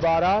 12,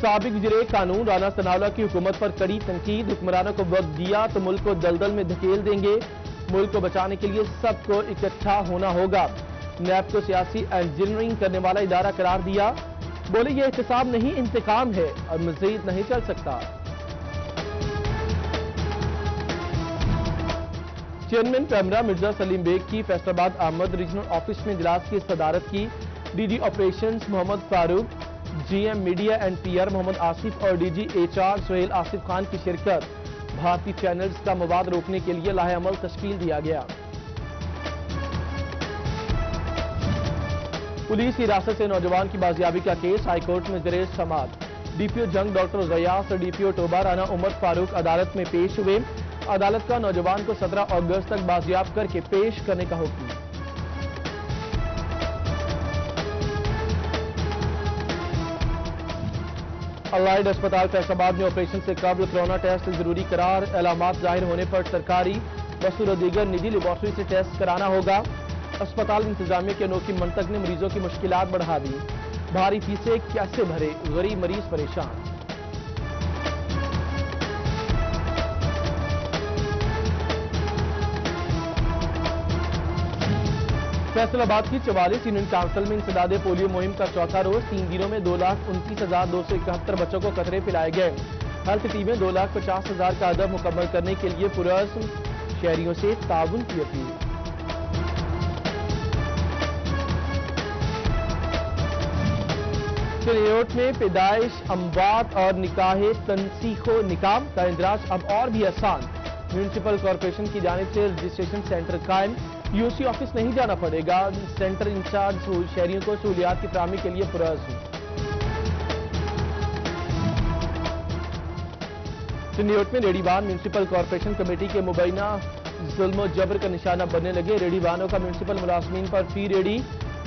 سابق وزیر قانون رانا ثناءاللہ کی حکومت پر کڑی تنقید، حکمرانوں کو وقت دیا تو ملک کو دلدل میں دھکیل دیں گے، ملک کو بچانے کے لیے سب کو اکٹھا ہونا ہوگا۔ نیب کو سیاسی انجینئرنگ کرنے والا ادارہ قرار دیا، بولے یہ احتساب نہیں انتقام ہے اور مزید نہیں چل سکتا۔ چیئرمین پیمرا مرزا سلیم بیگ کی فیصل آباد آمد، ریجنل آفس میں اجلاس کی صدارت کی۔ D G operations Muhammad Farooq, G M media and P R Muhammad Asif اور D G H R Sohail Asif Khan کی شرکت۔ بھارتی چینلز کا مواد روکنے کے لیے لاہے عمل تشکیل دیا گیا۔ پولیس کی حراست سے نوجوان کی بازیابی کا کیس ہائی کورٹ میں زیر سماعت۔ ڈی پی او جنگ ڈاکٹر غیاث اور ڈی پی او ٹوبہ رانا عمر فاروق عدالت میں پیش ہوئے۔ عدالت کا نوجوان کو 17 اگست تک بازیاب کر کے پیش کرنے کا حکم۔ الائڈ اسپتال فیصل آباد میں آپریشن سے قبل کرونا ٹیسٹ ضروری قرار، علامات ظاہر ہونے پر سرکاری بسور اور دیگر نجی لیبارٹری سے ٹیسٹ کرانا ہوگا۔ اسپتال انتظامیہ کی انوکھی منطق نے مریضوں کی مشکلات بڑھا دی، بھاری فیسیں کیسے بھرے، غریب مریض پریشان۔ فیصل آباد کی 44 یونین کونسل میں انسداد پولیو مہم کا چوتھا روز، 3 دنوں میں 2,29,271 بچوں کو قطرے پلائے گئے۔ ہیلتھ ٹیمیں 2,50,000 کا ہدف مکمل کرنے کے لیے پرعزم، شہریوں سے تعاون کی اپیل۔ سنیوٹ میں پیدائش، اموات اور نکاح تنسیخ و نکاح کا اندراج اب اور بھی آسان، میونسپل کارپوریشن کی جانب سے رجسٹریشن سینٹر قائم، یو سی آفس نہیں جانا پڑے گا، سینٹر انچارج شہریوں کو سہولیات کی فراہمی کے لیے پرعزم۔ سنیوٹ میں ریڑھی وان میونسپل کارپوریشن کمیٹی کے مبینہ ظلم و جبر کا نشانہ بننے لگے، ریڑھی وانوں کا میونسپل ملازمین پر فی ریڑھی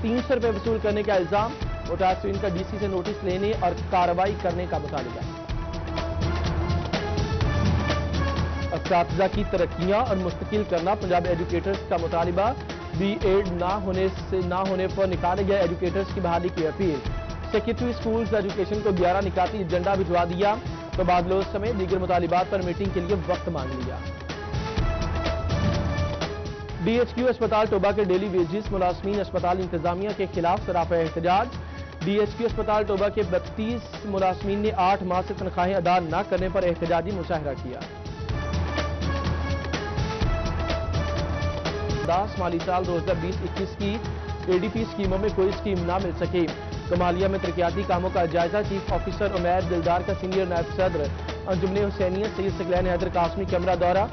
300 روپے وصول کرنے کا الزام، متاثرین کا ڈی سی سے نوٹس لینے اور کارروائی کرنے کا مطالبہ۔ اساتذہ کی ترقیاں اور مستقل کرنا پنجاب ایجوکیٹرز کا مطالبہ، بی ایڈ نہ ہونے پر نکالے گئے ایجوکیٹرز کی بحالی کی اپیل۔ سیکریٹری اسکولز ایجوکیشن کو 11 نکاتی ایجنڈا بھجوا دیا، تبادلوں سمیت دیگر مطالبات پر میٹنگ کے لیے وقت مانگ لیا۔ ڈی ایچ کیو اسپتال ٹوبہ کے ڈیلی ویجز ملازمین اسپتال انتظامیہ کے خلاف سراپا احتجاج، ڈی ایچ کیو اسپتال ٹوبہ کے 32 ملازمین نے 8 ماہ سے تنخواہیں ادا نہ کرنے پر احتجاجی مظاہرہ کیا۔ 10 مالی سال 2020-21 کی اے ڈی پی اسکیموں میں کوئی اسکیم نہ مل سکی، کمالیہ میں ترقیاتی کاموں کا جائزہ، چیف آفیسر عمیر دلدار کا سینئر نائب صدر انجمن حسینیت سید ثقلین حیدر قاسمی کا عمرہ دورہ۔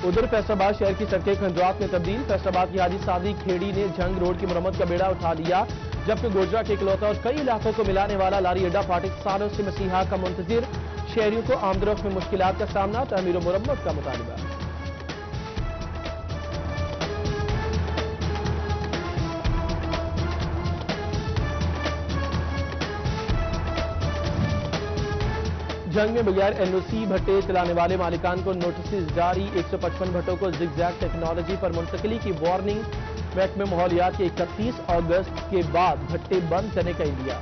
ادھر فیصل آباد شہر کی سڑکیں کھنجوات میں تبدیل، فیصل آباد کی حاجی سعدی کھیڑی نے جھنگ روڈ کی مرمت کا بیڑا اٹھا لیا، جبکہ گوجرا کے اکلوتا اور کئی علاقوں کو ملانے والا لاری اڈا فاٹک سالوں سے مسیحا کا منتظر، شہریوں کو آمد و رفت میں مشکلات کا سامنا، تعمیر و مرمت کا مطالبہ۔ جنگ میں بغیر این او سی بھٹے چلانے والے مالکان کو نوٹسز جاری، 155 بھٹوں کو زگ زیگ ٹیکنالوجی پر منتقلی کی وارننگ، محکمہ ماحولیات کے 31 اگست کے بعد بھٹے بند کرنے کا عندیہ۔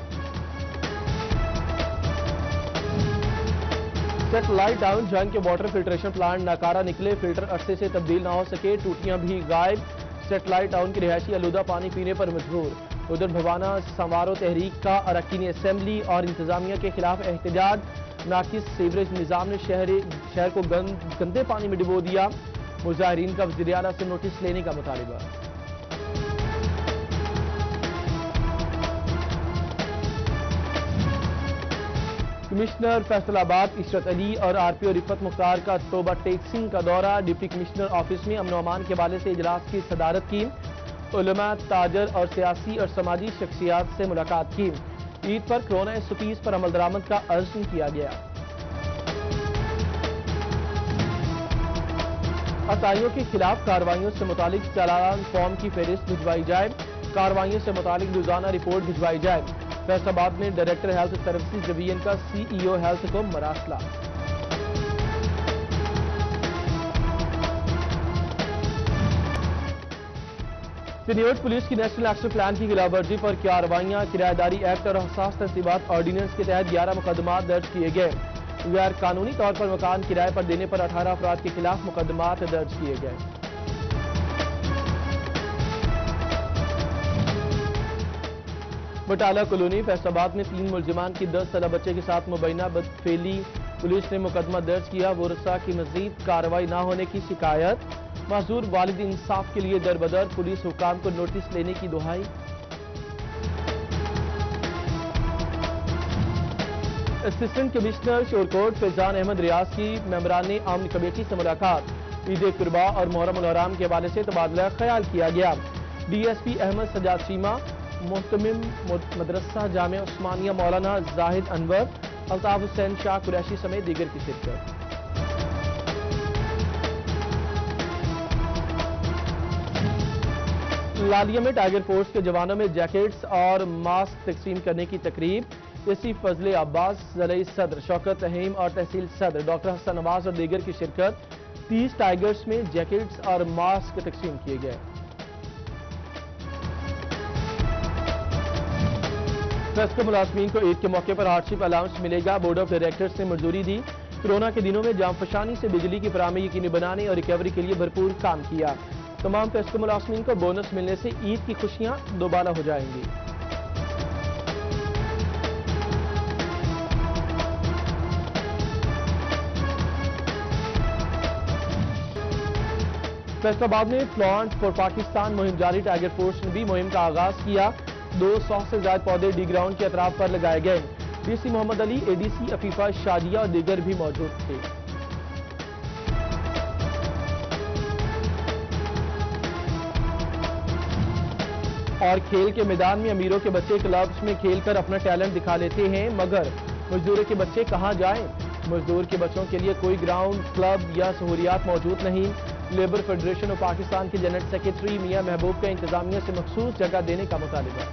سیٹلائٹ ٹاؤن جنگ کے واٹر فلٹریشن پلانٹ ناکارہ نکلے، فلٹر عرصے سے تبدیل نہ ہو سکے، ٹوٹیاں بھی غائب، سیٹلائٹ ٹاؤن کے رہائشی آلودہ پانی پینے پر مجبور۔ ادھر بھوانا سنوارو تحریک کا اراکین اسمبلی اور انتظامیہ کے خلاف احتجاج، ناقص سیوریج نظام نے شہر کو گندے پانی میں ڈبو دیا، مظاہرین کا وزیر اعلیٰ سے نوٹس لینے کا مطالبہ۔ کمشنر فیصل آباد عشرت علی اور آر پی او رفت مختار کا ٹوبہ ٹیکسنگ کا دورہ، ڈپٹی کمشنر آفس میں امن و امان کے حوالے سے اجلاس کی صدارت کی، علماء، تاجر اور سیاسی اور سماجی شخصیات سے ملاقات کی، عید پر کرونا SOPs پر عمل درآمد کا عزم کیا گیا۔ عطائیوں کے خلاف کارروائیوں سے متعلق چالان فارم کی فہرست بھجوائی جائے، کارروائیوں سے متعلق روزانہ رپورٹ بھجوائی جائے، فیصل آباد میں ڈائریکٹر ہیلتھ سروسز ڈویژن کا CEO ہیلتھ کو مراسلہ۔ سینیٹ پولیس کی نیشنل ایکشن پلان کی خلاف ورزی پر کارروائیاں کرایہ داری ایکٹ اور حساس تنصیبات آرڈیننس کے تحت 11 مقدمات درج کیے گئے. غیر قانونی طور پر مکان کرائے پر دینے پر 18 افراد کے خلاف مقدمات درج کیے گئے. بٹالہ کالونی فیصل آباد میں 3 ملزمان کی 10 سالہ بچے کے ساتھ مبینہ بدفعلی. پولیس نے مقدمہ درج کیا. ورثاء کی مزید کارروائی نہ ہونے کی شکایت. معذور والد انصاف کے لیے دربدر. پولیس حکام کو نوٹس لینے کی دہائی. اسسٹنٹ کمشنر شورکوٹ فیضان احمد ریاض کی ممبران عام کمیٹی سے ملاقات. عید قربا اور محرم الحرام کے حوالے سے تبادلہ خیال کیا گیا. D S P Ahmad Sajjad شیمہ، محتمم مدرسہ جامعہ عثمانیہ مولانا زاہد انور، الطاف حسین شاہ قریشی سمیت دیگر کی شرکت. لالیہ میں ٹائیگر فورس کے جوانوں میں جیکٹس اور ماسک تقسیم کرنے کی تقریب. اسی فضل عباس، ضلعی صدر شوکت رحیم اور تحصیل صدر ڈاکٹر حسن نواز اور دیگر کی شرکت. 30 ٹائیگرز میں جیکٹس اور ماسک تقسیم کیے گئے. ٹرسٹ کے ملازمین کو عید کے موقع پر ہارڈ شپ الاؤنس ملے گا. بورڈ آف ڈائریکٹرز نے منظوری دی. کورونا کے دنوں میں جام فشانی سے بجلی کی فراہمی یقینی بنانے اور ریکیوری کے لیے بھرپور کام کیا. تمام ٹرسٹ کے ملازمین کو بونس ملنے سے عید کی خوشیاں دوبالا ہو جائیں گی. فیصل آباد میں پلانٹ فار پاکستان مہم جاری. ٹائیگر فورس نے بھی مہم کا آغاز کیا. 200 سے زائد پودے ڈی گراؤنڈ کے اطراف پر لگائے گئے. ڈی سی محمد علی، اے ڈی سی عفیفہ شادیہ اور دیگر بھی موجود تھے. اور کھیل کے میدان میں امیروں کے بچے کلبز میں کھیل کر اپنا ٹیلنٹ دکھا لیتے ہیں، مگر مزدوروں کے بچے کہاں جائیں؟ مزدور کے بچوں کے لیے کوئی گراؤنڈ، کلب یا سہولیات موجود نہیں. لیبر فیڈریشن آف پاکستان کے جنرل سیکرٹری میاں محبوب کا انتظامیہ سے مخصوص جگہ دینے کا مطالبہ.